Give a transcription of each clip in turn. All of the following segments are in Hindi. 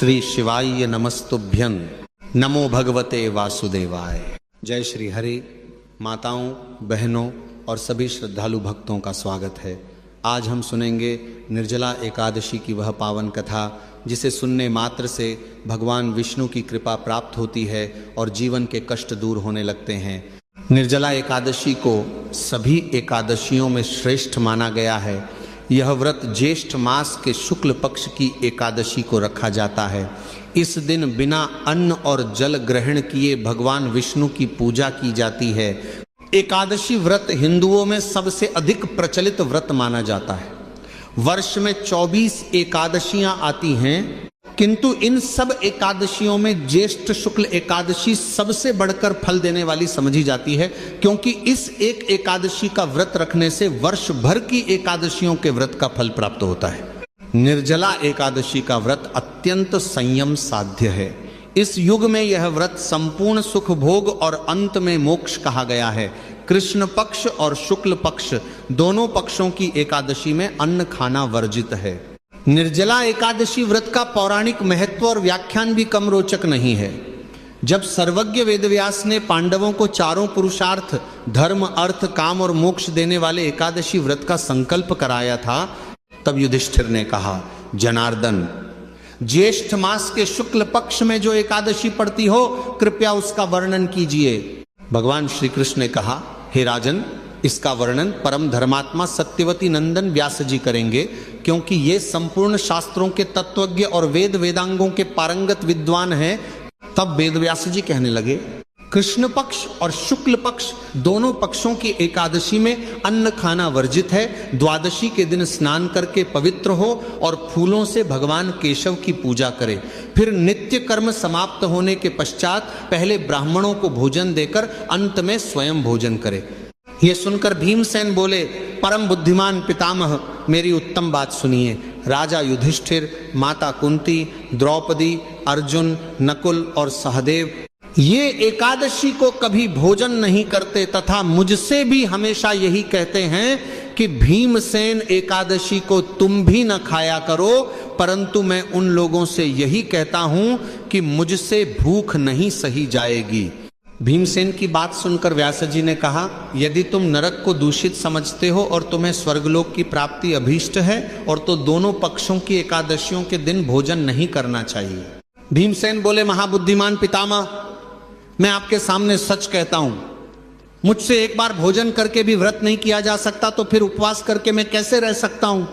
श्री शिवाय नमस्तुभ्यं, नमो भगवते वासुदेवाय। जय श्री हरि। माताओं, बहनों और सभी श्रद्धालु भक्तों का स्वागत है। आज हम सुनेंगे निर्जला एकादशी की वह पावन कथा जिसे सुनने मात्र से भगवान विष्णु की कृपा प्राप्त होती है और जीवन के कष्ट दूर होने लगते हैं। निर्जला एकादशी को सभी एकादशियों में श्रेष्ठ माना गया है। यह व्रत ज्येष्ठ मास के शुक्ल पक्ष की एकादशी को रखा जाता है। इस दिन बिना अन्न और जल ग्रहण किए भगवान विष्णु की पूजा की जाती है। एकादशी व्रत हिंदुओं में सबसे अधिक प्रचलित व्रत माना जाता है। वर्ष में 24 एकादशियां आती हैं, किंतु इन सब एकादशियों में ज्येष्ठ शुक्ल एकादशी सबसे बढ़कर फल देने वाली समझी जाती है, क्योंकि इस एक एकादशी का व्रत रखने से वर्ष भर की एकादशियों के व्रत का फल प्राप्त होता है। निर्जला एकादशी का व्रत अत्यंत संयम साध्य है। इस युग में यह व्रत संपूर्ण सुख भोग और अंत में मोक्ष कहा गया है। कृष्ण पक्ष और शुक्ल पक्ष दोनों पक्षों की एकादशी में अन्न खाना वर्जित है। निर्जला एकादशी व्रत का पौराणिक महत्व और व्याख्यान भी कम रोचक नहीं है। जब सर्वज्ञ वेदव्यास ने पांडवों को चारों पुरुषार्थ धर्म, अर्थ, काम और मोक्ष देने वाले एकादशी व्रत का संकल्प कराया था, तब युधिष्ठिर ने कहा, जनार्दन, ज्येष्ठ मास के शुक्ल पक्ष में जो एकादशी पड़ती हो, कृपया उसका वर्णन कीजिए। भगवान श्री कृष्ण ने कहा, हे राजन, इसका वर्णन परम धर्मात्मा सत्यवती नंदन व्यास जी करेंगे, क्योंकि ये संपूर्ण शास्त्रों के तत्वज्ञ और वेद वेदांगों के पारंगत विद्वान हैं। तब वेद व्यास जी कहने लगे, कृष्ण पक्ष और शुक्ल पक्ष दोनों पक्षों की एकादशी में अन्न खाना वर्जित है। द्वादशी के दिन स्नान करके पवित्र हो और फूलों से भगवान केशव की पूजा करे। फिर नित्य कर्म समाप्त होने के पश्चात पहले ब्राह्मणों को भोजन देकर अंत में स्वयं भोजन करे। ये सुनकर भीमसेन बोले, परम बुद्धिमान पितामह, मेरी उत्तम बात सुनिए। राजा युधिष्ठिर, माता कुंती, द्रौपदी, अर्जुन, नकुल और सहदेव ये एकादशी को कभी भोजन नहीं करते तथा मुझसे भी हमेशा यही कहते हैं कि भीमसेन एकादशी को तुम भी न खाया करो, परंतु मैं उन लोगों से यही कहता हूं कि मुझसे भूख नहीं सही जाएगी। भीमसेन की बात सुनकर व्यास जी ने कहा, यदि तुम नरक को दूषित समझते हो और तुम्हें स्वर्गलोक की प्राप्ति अभीष्ट है, और तो दोनों पक्षों की एकादशियों के दिन भोजन नहीं करना चाहिए। भीमसेन बोले, महाबुद्धिमान पितामह, मैं आपके सामने सच कहता हूं, मुझसे एक बार भोजन करके भी व्रत नहीं किया जा सकता, तो फिर उपवास करके मैं कैसे रह सकता हूं?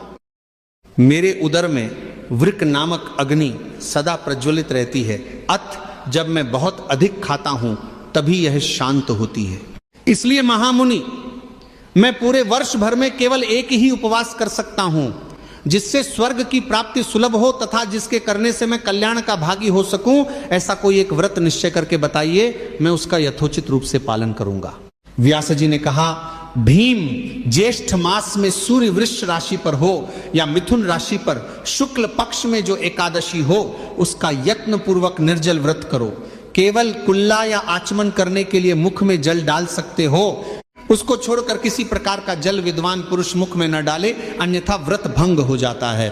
मेरे उदर में वृक नामक अग्नि सदा प्रज्वलित रहती है। अत जब मैं बहुत अधिक खाता हूं तभी यह शांत होती है। इसलिए महामुनि, मैं पूरे वर्ष भर में केवल एक ही उपवास कर सकता हूं, जिससे स्वर्ग की प्राप्ति सुलभ हो तथा जिसके करने से मैं कल्याण का भागी हो सकूं। ऐसा कोई एक व्रत निश्चय करके बताइए, मैं उसका यथोचित रूप से पालन करूंगा। व्यास जी ने कहा, भीम, ज्येष्ठ मास में सूर्य वृष राशि पर हो या मिथुन राशि पर शुक्ल पक्ष में जो एकादशी हो, उसका यत्न पूर्वक निर्जल व्रत करो। केवल कुल्ला या आचमन करने के लिए मुख में जल डाल सकते हो, उसको छोड़कर किसी प्रकार का जल विद्वान पुरुष मुख में न डाले, अन्यथा व्रत भंग हो जाता है।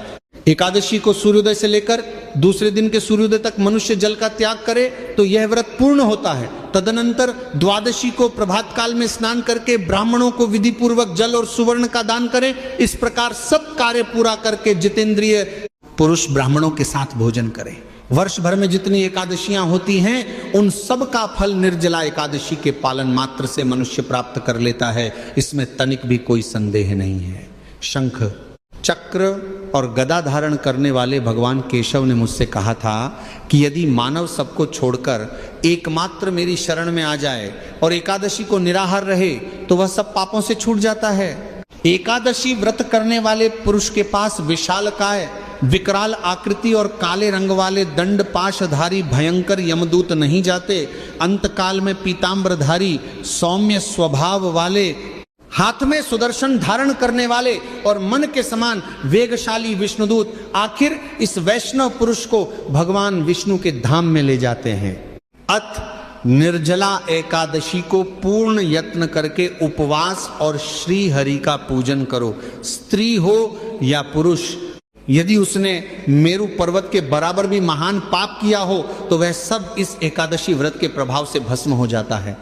एकादशी को सूर्योदय से लेकर दूसरे दिन के सूर्योदय तक मनुष्य जल का त्याग करे तो यह व्रत पूर्ण होता है। तदनंतर द्वादशी को प्रभात काल में स्नान करके ब्राह्मणों को विधि पूर्वक जल और सुवर्ण का दान करें। इस प्रकार सब कार्य पूरा करके जितेंद्रिय पुरुष ब्राह्मणों के साथ भोजन करें। वर्ष भर में जितनी एकादशियां होती हैं, उन सब का फल निर्जला एकादशी के पालन मात्र से मनुष्य प्राप्त कर लेता है, इसमें तनिक भी कोई संदेह नहीं है। शंख, चक्र और गदा धारण करने वाले भगवान केशव ने मुझसे कहा था कि यदि मानव सबको छोड़कर एकमात्र मेरी शरण में आ जाए और एकादशी को निराहार रहे तो वह सब पापों से छूट जाता है। एकादशी व्रत करने वाले पुरुष के पास विशालकाय, विकराल आकृति और काले रंग वाले दंड पाशधारी भयंकर यमदूत नहीं जाते। अंतकाल में पीताम्बरधारी सौम्य स्वभाव वाले, हाथ में सुदर्शन धारण करने वाले और मन के समान वेगशाली विष्णुदूत आखिर इस वैष्णव पुरुष को भगवान विष्णु के धाम में ले जाते हैं। अत निर्जला एकादशी को पूर्ण यत्न करके उपवास और श्री हरि का पूजन करो। स्त्री हो या पुरुष, यदि उसने मेरू पर्वत के बराबर भी महान पाप किया हो तो वह सब इस एकादशी व्रत के प्रभाव से भस्म हो जाता है।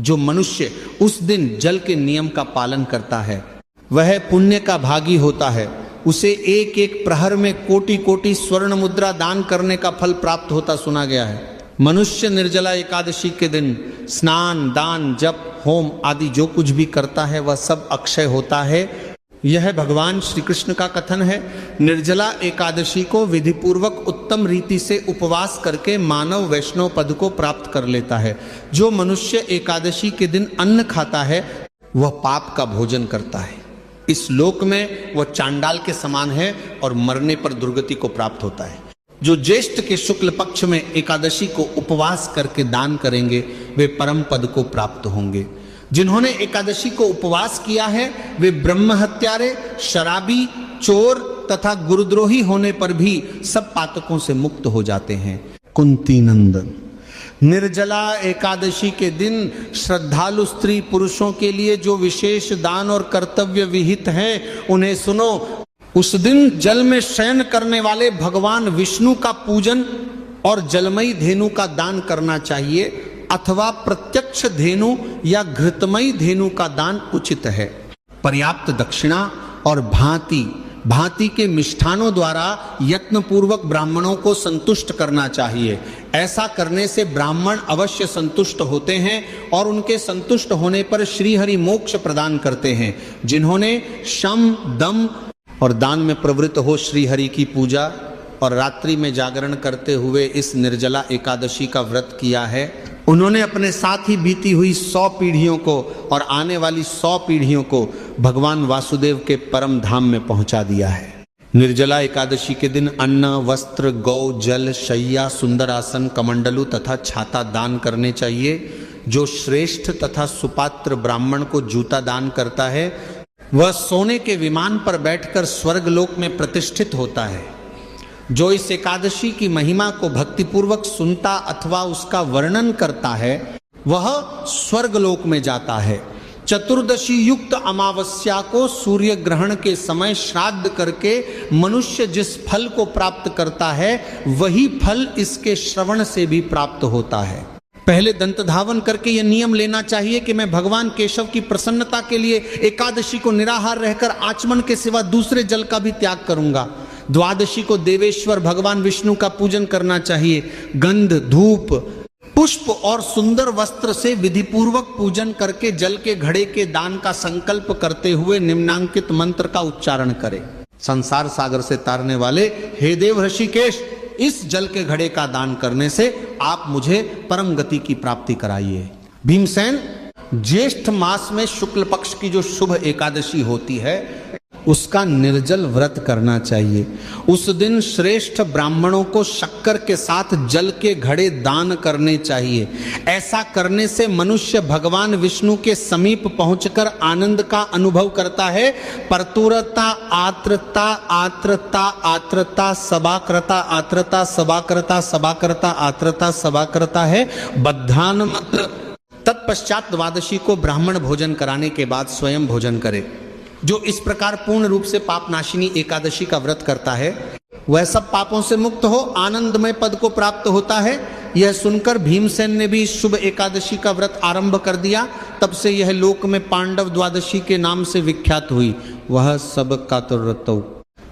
जो मनुष्य उस दिन जल के नियम का पालन करता है वह पुण्य का भागी होता है। उसे एक एक प्रहर में कोटि कोटि स्वर्ण मुद्रा दान करने का फल प्राप्त होता सुना गया है। मनुष्य निर्जला एकादशी के दिन स्नान, दान, जप, होम आदि जो कुछ भी करता है वह सब अक्षय होता है। यह भगवान श्री कृष्ण का कथन है। निर्जला एकादशी को विधिपूर्वक उत्तम रीति से उपवास करके मानव वैष्णव पद को प्राप्त कर लेता है। जो मनुष्य एकादशी के दिन अन्न खाता है वह पाप का भोजन करता है। इस लोक में वह चांडाल के समान है और मरने पर दुर्गति को प्राप्त होता है। जो ज्येष्ठ के शुक्ल पक्ष में एकादशी को उपवास करके दान करेंगे वे परम पद को प्राप्त होंगे। जिन्होंने एकादशी को उपवास किया है वे ब्रह्म हत्यारे, शराबी, चोर तथा गुरुद्रोही होने पर भी सब पातकों से मुक्त हो जाते हैं। कुंती नंदन, निर्जला एकादशी के दिन श्रद्धालु स्त्री पुरुषों के लिए जो विशेष दान और कर्तव्य विहित है उन्हें सुनो। उस दिन जल में शयन करने वाले भगवान विष्णु का पूजन और जलमयी धेनु का दान करना चाहिए अथवा प्रत्यक्ष धेनु या घृतमयी धेनु का दान उचित है। पर्याप्त दक्षिणा और भांति भांति के मिष्ठानों द्वारा यत्न पूर्वक ब्राह्मणों को संतुष्ट करना चाहिए। ऐसा करने से ब्राह्मण अवश्य संतुष्ट होते हैं और उनके संतुष्ट होने पर श्रीहरि मोक्ष प्रदान करते हैं। जिन्होंने शम, दम और दान में प्रवृत्त हो श्रीहरि की पूजा और रात्रि में जागरण करते हुए इस निर्जला एकादशी का व्रत किया है उन्होंने अपने साथ ही बीती हुई 100 पीढ़ियों को और आने वाली 100 पीढ़ियों को भगवान वासुदेव के परम धाम में पहुंचा दिया है। निर्जला एकादशी के दिन अन्न, वस्त्र, गौ, जल, शय्या, सुंदर आसन, कमंडलू तथा छाता दान करने चाहिए। जो श्रेष्ठ तथा सुपात्र ब्राह्मण को जूता दान करता है वह सोने के विमान पर बैठकर स्वर्गलोक में प्रतिष्ठित होता है। जो इस एकादशी की महिमा को भक्तिपूर्वक सुनता अथवा उसका वर्णन करता है वह स्वर्गलोक में जाता है। चतुर्दशी युक्त अमावस्या को सूर्य ग्रहण के समय श्राद्ध करके मनुष्य जिस फल को प्राप्त करता है वही फल इसके श्रवण से भी प्राप्त होता है। पहले दंत धावन करके यह नियम लेना चाहिए कि मैं भगवान केशव की प्रसन्नता के लिए एकादशी को निराहार रहकर आचमन के सिवा दूसरे जल का भी त्याग करूंगा। द्वादशी को देवेश्वर भगवान विष्णु का पूजन करना चाहिए। गंध, धूप, पुष्प और सुंदर वस्त्र से विधिपूर्वक पूजन करके जल के घड़े के दान का संकल्प करते हुए निम्नांकित मंत्र का उच्चारण करें। संसार सागर से तारने वाले हे देव ऋषिकेश, इस जल के घड़े का दान करने से आप मुझे परम गति की प्राप्ति कराइए। भीमसेन, ज्येष्ठ मास में शुक्ल पक्ष की जो शुभ एकादशी होती है उसका निर्जल व्रत करना चाहिए। उस दिन श्रेष्ठ ब्राह्मणों को शक्कर के साथ जल के घड़े दान करने चाहिए। ऐसा करने से मनुष्य भगवान विष्णु के समीप पहुंचकर आनंद का अनुभव करता है। परतुरता, आर्द्रता, आर्द्रता, आर्द्रता, सबाकृता, आर्द्रता, सबाकृता, सबाकृता, आर्द्रता, सबाकृता है बद्धान मंत्र। तत्पश्चात द्वादशी को ब्राह्मण भोजन कराने के बाद स्वयं भोजन करे। जो इस प्रकार पूर्ण रूप से पाप नाशिनी एकादशी का व्रत करता है वह सब पापों से मुक्त हो आनंदमय पद को प्राप्त होता है। यह सुनकर भीमसेन ने भी शुभ एकादशी का व्रत आरंभ कर दिया। तब से यह लोक में पांडव द्वादशी के नाम से विख्यात हुई। वह सब कातुरतौ।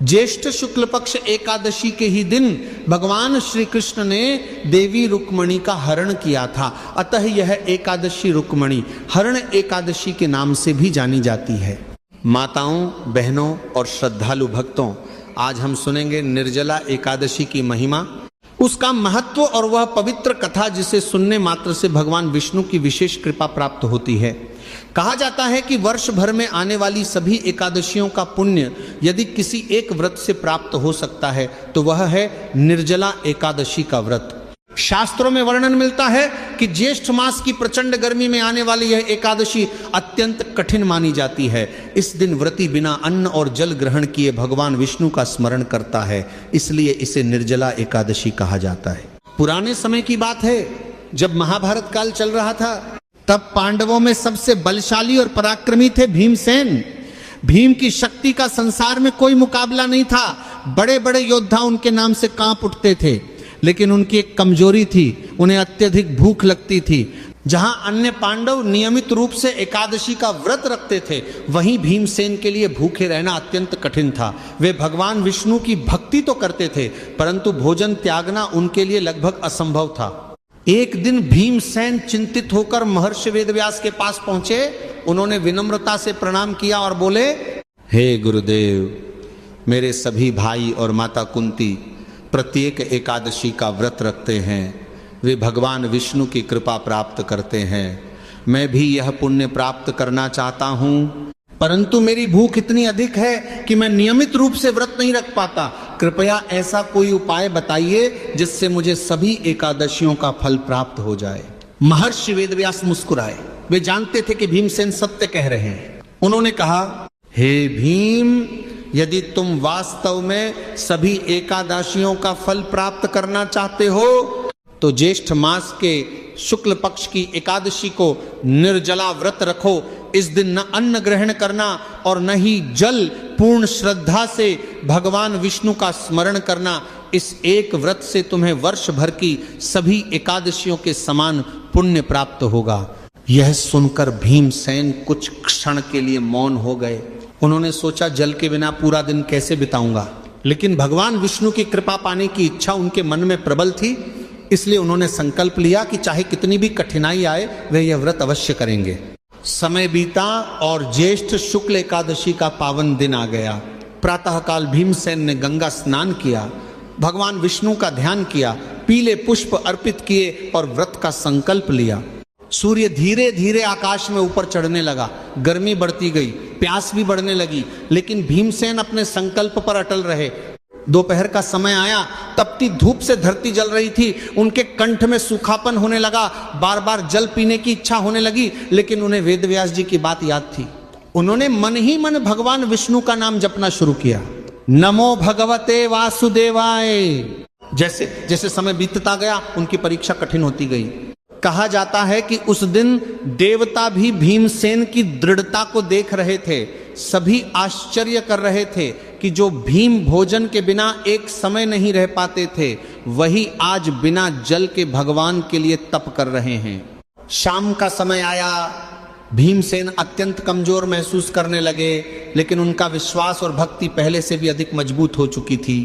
ज्येष्ठ शुक्ल पक्ष एकादशी के ही दिन भगवान श्री कृष्ण ने देवी रुक्मणी का हरण किया था। अतः यह एकादशी रुक्मणी हरण एकादशी के नाम से भी जानी जाती है। माताओं, बहनों और श्रद्धालु भक्तों, आज हम सुनेंगे निर्जला एकादशी की महिमा, उसका महत्व और वह पवित्र कथा जिसे सुनने मात्र से भगवान विष्णु की विशेष कृपा प्राप्त होती है। कहा जाता है कि वर्ष भर में आने वाली सभी एकादशियों का पुण्य यदि किसी एक व्रत से प्राप्त हो सकता है तो वह है निर्जला एकादशी का व्रत। शास्त्रों में वर्णन मिलता है कि ज्येष्ठ मास की प्रचंड गर्मी में आने वाली यह एकादशी अत्यंत कठिन मानी जाती है। इस दिन व्रती बिना अन्न और जल ग्रहण किए भगवान विष्णु का स्मरण करता है, इसलिए इसे निर्जला एकादशी कहा जाता है। पुराने समय की बात है, जब महाभारत काल चल रहा था तब पांडवों में सबसे बलशाली और पराक्रमी थे भीमसेन। भीम की शक्ति का संसार में कोई मुकाबला नहीं था। बड़े बड़े योद्धा उनके नाम से कांप उठते थे, लेकिन उनकी एक कमजोरी थी, उन्हें अत्यधिक भूख लगती थी। जहां अन्य पांडव नियमित रूप से एकादशी का व्रत रखते थे, वहीं भीमसेन के लिए भूखे रहना अत्यंत कठिन था। वे भगवान विष्णु की भक्ति तो करते थे, परंतु भोजन त्यागना उनके लिए लगभग असंभव था। एक दिन भीमसेन चिंतित होकर महर्षि वेदव्यास के पास पहुंचे। उन्होंने विनम्रता से प्रणाम किया और बोले, हे गुरुदेव, मेरे सभी भाई और माता कुंती प्रत्येक एकादशी का व्रत रखते हैं। वे भगवान विष्णु की कृपा प्राप्त करते हैं। मैं भी यह पुण्य प्राप्त करना चाहता हूँ, परंतु मेरी भूख इतनी अधिक है कि मैं नियमित रूप से व्रत नहीं रख पाता। कृपया ऐसा कोई उपाय बताइए जिससे मुझे सभी एकादशियों का फल प्राप्त हो जाए। महर्षि वेदव्यास मुस्कुराए। वे जानते थे कि भीमसेन सत्य कह रहे हैं। उन्होंने कहा, हे भीम, यदि तुम वास्तव में सभी एकादशियों का फल प्राप्त करना चाहते हो तो ज्येष्ठ मास के शुक्ल पक्ष की एकादशी को निर्जला व्रत रखो। इस दिन न अन्न ग्रहण करना और न ही जल, पूर्ण श्रद्धा से भगवान विष्णु का स्मरण करना। इस एक व्रत से तुम्हें वर्ष भर की सभी एकादशियों के समान पुण्य प्राप्त होगा। यह सुनकर भीमसेन कुछ क्षण के लिए मौन हो गए। उन्होंने सोचा, जल के बिना पूरा दिन कैसे बिताऊंगा, लेकिन भगवान विष्णु की कृपा पाने की इच्छा उनके मन में प्रबल थी। इसलिए उन्होंने संकल्प लिया कि चाहे कितनी भी कठिनाई आए, वे यह व्रत अवश्य करेंगे। समय बीता और ज्येष्ठ शुक्ल एकादशी का पावन दिन आ गया। प्रातःकाल भीमसेन ने गंगा स्नान किया, भगवान विष्णु का ध्यान किया, पीले पुष्प अर्पित किए और व्रत का संकल्प लिया। सूर्य धीरे धीरे आकाश में ऊपर चढ़ने लगा। गर्मी बढ़ती गई, प्यास भी बढ़ने लगी, लेकिन भीमसेन अपने संकल्प पर अटल रहे। दोपहर का समय आया, तपती धूप से धरती जल रही थी। उनके कंठ में सूखापन होने लगा, बार बार जल पीने की इच्छा होने लगी, लेकिन उन्हें वेदव्यास जी की बात याद थी। उन्होंने मन ही मन भगवान विष्णु का नाम जपना शुरू किया। नमो भगवते वासुदेवाय। जैसे जैसे समय बीतता गया, उनकी परीक्षा कठिन होती गई। कहा जाता है कि उस दिन देवता भी भीमसेन की दृढ़ता को देख रहे थे। सभी आश्चर्य कर रहे थे कि जो भीम भोजन के बिना एक समय नहीं रह पाते थे, वही आज बिना जल के भगवान के लिए तप कर रहे हैं। शाम का समय आया, भीमसेन अत्यंत कमजोर महसूस करने लगे, लेकिन उनका विश्वास और भक्ति पहले से भी अधिक मजबूत हो चुकी थी।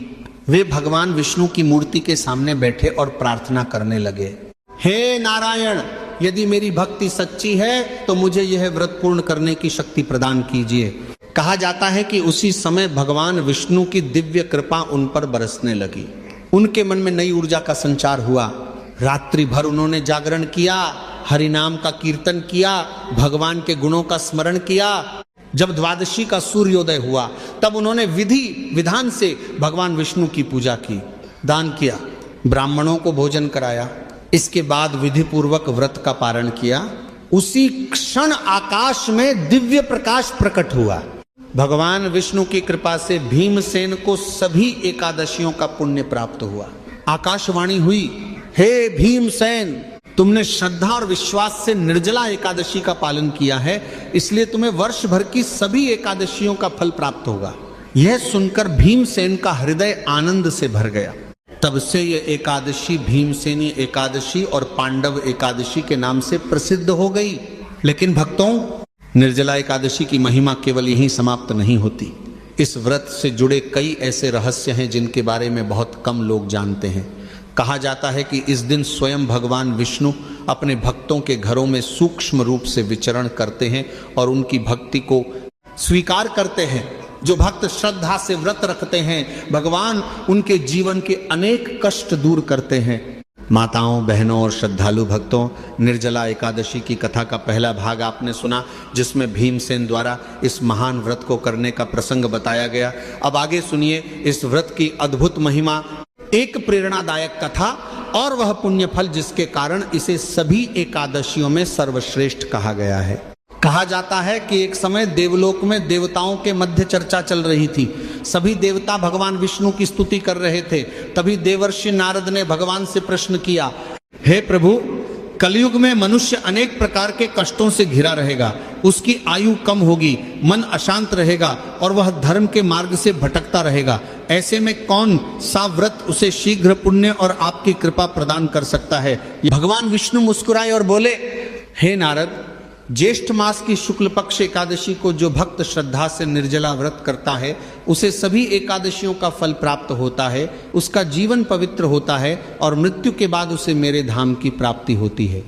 वे भगवान विष्णु की मूर्ति के सामने बैठे और प्रार्थना करने लगे, हे नारायण, यदि मेरी भक्ति सच्ची है तो मुझे यह व्रत पूर्ण करने की शक्ति प्रदान कीजिए। कहा जाता है कि उसी समय भगवान विष्णु की दिव्य कृपा उन पर बरसने लगी। उनके मन में नई ऊर्जा का संचार हुआ। रात्रि भर उन्होंने जागरण किया, हरि नाम का कीर्तन किया, भगवान के गुणों का स्मरण किया। जब द्वादशी का सूर्योदय हुआ, तब उन्होंने विधि विधान से भगवान विष्णु की पूजा की, दान किया, ब्राह्मणों को भोजन कराया। इसके बाद विधि पूर्वक व्रत का पारण किया। उसी क्षण आकाश में दिव्य प्रकाश प्रकट हुआ। भगवान विष्णु की कृपा से भीमसेन को सभी एकादशियों का पुण्य प्राप्त हुआ। आकाशवाणी हुई, हे भीमसेन, तुमने श्रद्धा और विश्वास से निर्जला एकादशी का पालन किया है, इसलिए तुम्हें वर्ष भर की सभी एकादशियों का फल प्राप्त होगा। यह सुनकर भीमसेन का हृदय आनंद से भर गया। तब से यह एकादशी भीमसेनी एकादशी और पांडव एकादशी के नाम से प्रसिद्ध हो गई। लेकिन भक्तों, निर्जला एकादशी की महिमा केवल यहीं समाप्त नहीं होती। इस व्रत से जुड़े कई ऐसे रहस्य हैं जिनके बारे में बहुत कम लोग जानते हैं। कहा जाता है कि इस दिन स्वयं भगवान विष्णु अपने भक्तों के घरों में सूक्ष्म रूप से विचरण करते हैं और उनकी भक्ति को स्वीकार करते हैं। जो भक्त श्रद्धा से व्रत रखते हैं, भगवान उनके जीवन के अनेक कष्ट दूर करते हैं। माताओं, बहनों और श्रद्धालु भक्तों, निर्जला एकादशी की कथा का पहला भाग आपने सुना, जिसमें भीमसेन द्वारा इस महान व्रत को करने का प्रसंग बताया गया। अब आगे सुनिए इस व्रत की अद्भुत महिमा, एक प्रेरणादायक कथा और वह पुण्य फल जिसके कारण इसे सभी एकादशियों में सर्वश्रेष्ठ कहा गया है। कहा जाता है कि एक समय देवलोक में देवताओं के मध्य चर्चा चल रही थी। सभी देवता भगवान विष्णु की स्तुति कर रहे थे। तभी देवर्षि नारद ने भगवान से प्रश्न किया, हे प्रभु, कलयुग में मनुष्य अनेक प्रकार के कष्टों से घिरा रहेगा, उसकी आयु कम होगी, मन अशांत रहेगा और वह धर्म के मार्ग से भटकता रहेगा। ऐसे में कौन सा व्रत उसे शीघ्र पुण्य और आपकी कृपा प्रदान कर सकता है? भगवान विष्णु मुस्कुराए और बोले, हे नारद, ज्येष्ठ मास की शुक्ल पक्ष एकादशी को जो भक्त श्रद्धा से निर्जला व्रत करता है उसे सभी एकादशियों का फल प्राप्त होता है, उसका जीवन पवित्र होता है और मृत्यु के बाद उसे मेरे धाम की प्राप्ति होती है।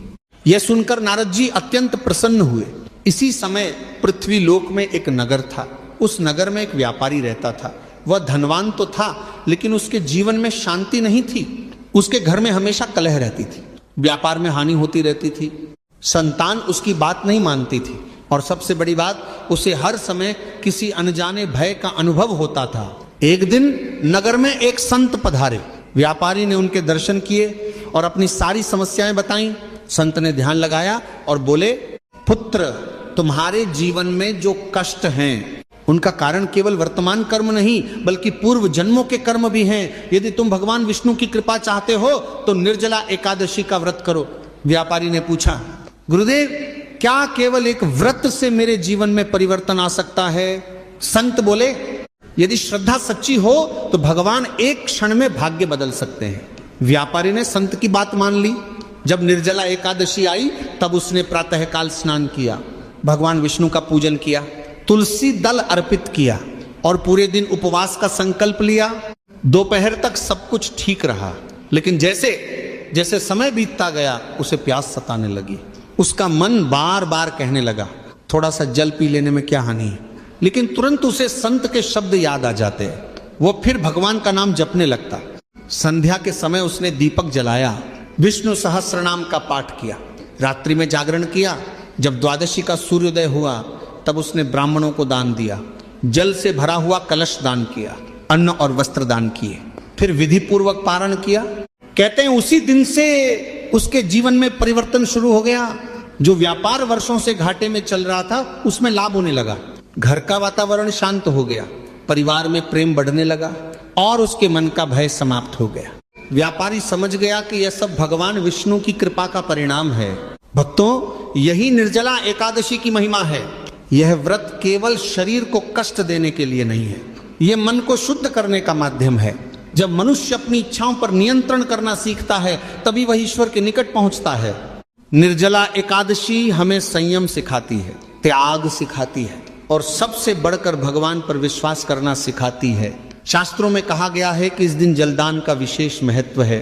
यह सुनकर नारद जी अत्यंत प्रसन्न हुए। इसी समय पृथ्वी लोक में एक नगर था। उस नगर में एक व्यापारी रहता था। वह धनवान तो था, लेकिन उसके जीवन में शांति नहीं थी। उसके घर में हमेशा कलह रहती थी, व्यापार में हानि होती रहती थी, संतान उसकी बात नहीं मानती थी और सबसे बड़ी बात, उसे हर समय किसी अनजाने भय का अनुभव होता था। एक दिन नगर में एक संत पधारे। व्यापारी ने उनके दर्शन किए और अपनी सारी समस्याएं बताईं। संत ने ध्यान लगाया और बोले, पुत्र, तुम्हारे जीवन में जो कष्ट हैं उनका कारण केवल वर्तमान कर्म नहीं बल्कि पूर्व जन्मों के कर्म भी हैं। यदि तुम भगवान विष्णु की कृपा चाहते हो तो निर्जला एकादशी का व्रत करो। व्यापारी ने पूछा, गुरुदेव, क्या केवल एक व्रत से मेरे जीवन में परिवर्तन आ सकता है? संत बोले, यदि श्रद्धा सच्ची हो तो भगवान एक क्षण में भाग्य बदल सकते हैं। व्यापारी ने संत की बात मान ली। जब निर्जला एकादशी आई तब उसने प्रातःकाल स्नान किया, भगवान विष्णु का पूजन किया, तुलसी दल अर्पित किया और पूरे दिन उपवास का संकल्प लिया। दोपहर तक सब कुछ ठीक रहा, लेकिन जैसे जैसे समय बीतता गया उसे प्यास सताने लगी। उसका मन बार बार कहने लगा, थोड़ा सा जल पी लेने में क्या हानि है, लेकिन तुरंत उसे संत के शब्द याद आ जाते हैं। वो फिर भगवान का नाम जपने लगता। संध्या के समय उसने दीपक जलाया, विष्णु सहस्रनाम का पाठ किया, रात्रि में जागरण किया। जब द्वादशी का सूर्योदय हुआ तब उसने ब्राह्मणों को दान दिया, जल से भरा हुआ कलश दान किया, अन्न और वस्त्र दान किए, फिर विधि पूर्वक पारण किया। कहते हैं उसी दिन से उसके जीवन में परिवर्तन शुरू हो गया। जो व्यापार वर्षों से घाटे में चल रहा था उसमें लाभ होने लगा। घर का वातावरण शांत हो गया, परिवार में प्रेम बढ़ने लगा और उसके मन का भय समाप्त हो गया। व्यापारी समझ गया कि यह सब भगवान विष्णु की कृपा का परिणाम है। भक्तों, यही निर्जला एकादशी की महिमा है। यह व्रत केवल शरीर को कष्ट देने के लिए नहीं है, यह मन को शुद्ध करने का माध्यम है। जब मनुष्य अपनी इच्छाओं पर नियंत्रण करना सीखता है तभी वह ईश्वर के निकट पहुंचता है। निर्जला एकादशी हमें संयम सिखाती है, त्याग सिखाती है और सबसे बढ़कर भगवान पर विश्वास करना सिखाती है। शास्त्रों में कहा गया है कि इस दिन जलदान का विशेष महत्व है,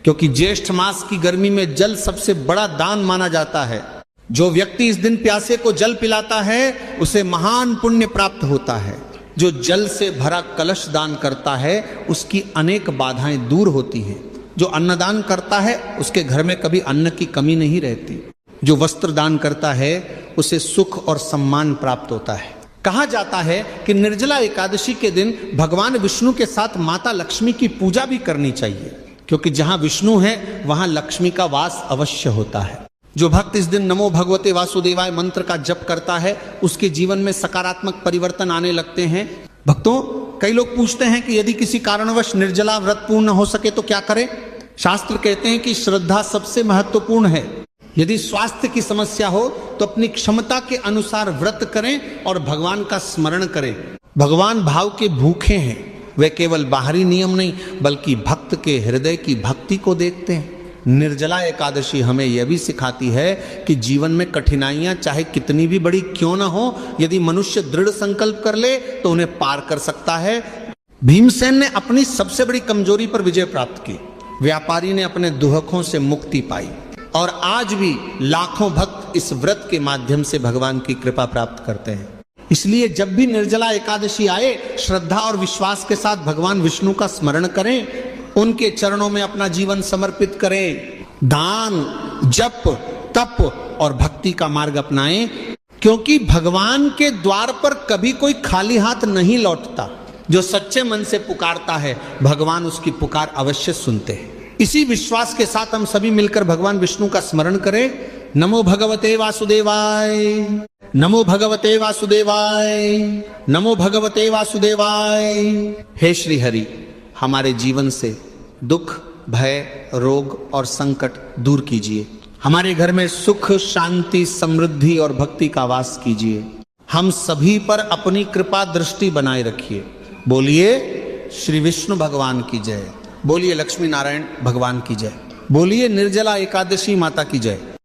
क्योंकि ज्येष्ठ मास की गर्मी में जल सबसे बड़ा दान माना जाता है। जो व्यक्ति इस दिन प्यासे को जल पिलाता है उसे महान पुण्य प्राप्त होता है। जो जल से भरा कलश दान करता है उसकी अनेक बाधाएं दूर होती हैं। जो अन्नदान करता है उसके घर में कभी अन्न की कमी नहीं रहती। जो वस्त्र दान करता है उसे सुख और सम्मान प्राप्त होता है। कहा जाता है कि निर्जला एकादशी के दिन भगवान विष्णु के साथ माता लक्ष्मी की पूजा भी करनी चाहिए, क्योंकि जहां विष्णु है वहां लक्ष्मी का वास अवश्य होता है। जो भक्त इस दिन नमो भगवते वासुदेवाय मंत्र का जप करता है उसके जीवन में सकारात्मक परिवर्तन आने लगते हैं। भक्तों, कई लोग पूछते हैं कि यदि किसी कारणवश निर्जला व्रत पूर्ण हो सके तो क्या करें? शास्त्र कहते हैं कि श्रद्धा सबसे महत्वपूर्ण है। यदि स्वास्थ्य की समस्या हो तो अपनी क्षमता के अनुसार व्रत करें और भगवान का स्मरण करें। भगवान भाव के भूखे हैं, वे केवल बाहरी नियम नहीं बल्कि भक्त के हृदय की भक्ति को देखते हैं। निर्जला एकादशी हमें यह भी सिखाती है कि जीवन में कठिनाइयां चाहे कितनी भी बड़ी क्यों ना हो, यदि मनुष्य दृढ़ संकल्प कर ले तो उन्हें पार कर सकता है। भीमसेन ने अपनी सबसे बड़ी कमजोरी पर विजय प्राप्त की, व्यापारी ने अपने दुहकों से मुक्ति पाई और आज भी लाखों भक्त इस व्रत के माध्यम से भगवान की कृपा प्राप्त करते हैं। इसलिए जब भी निर्जला एकादशी आए, श्रद्धा और विश्वास के साथ भगवान विष्णु का स्मरण करें, उनके चरणों में अपना जीवन समर्पित करें, दान, जप, तप और भक्ति का मार्ग अपनाएं, क्योंकि भगवान के द्वार पर कभी कोई खाली हाथ नहीं लौटता। जो सच्चे मन से पुकारता है भगवान उसकी पुकार अवश्य सुनते हैं। इसी विश्वास के साथ हम सभी मिलकर भगवान विष्णु का स्मरण करें। नमो भगवते वासुदेवाय, नमो भगवते वासुदेवाय, नमो भगवते वासुदेवाय। हे श्री हरि, हमारे जीवन से दुख, भय, रोग और संकट दूर कीजिए हमारे घर में सुख, शांति, समृद्धि और भक्ति का वास कीजिए। हम सभी पर अपनी कृपा दृष्टि बनाए रखिए। बोलिए श्री विष्णु भगवान की जय, बोलिए लक्ष्मी नारायण भगवान की जय, बोलिए निर्जला एकादशी माता की जय।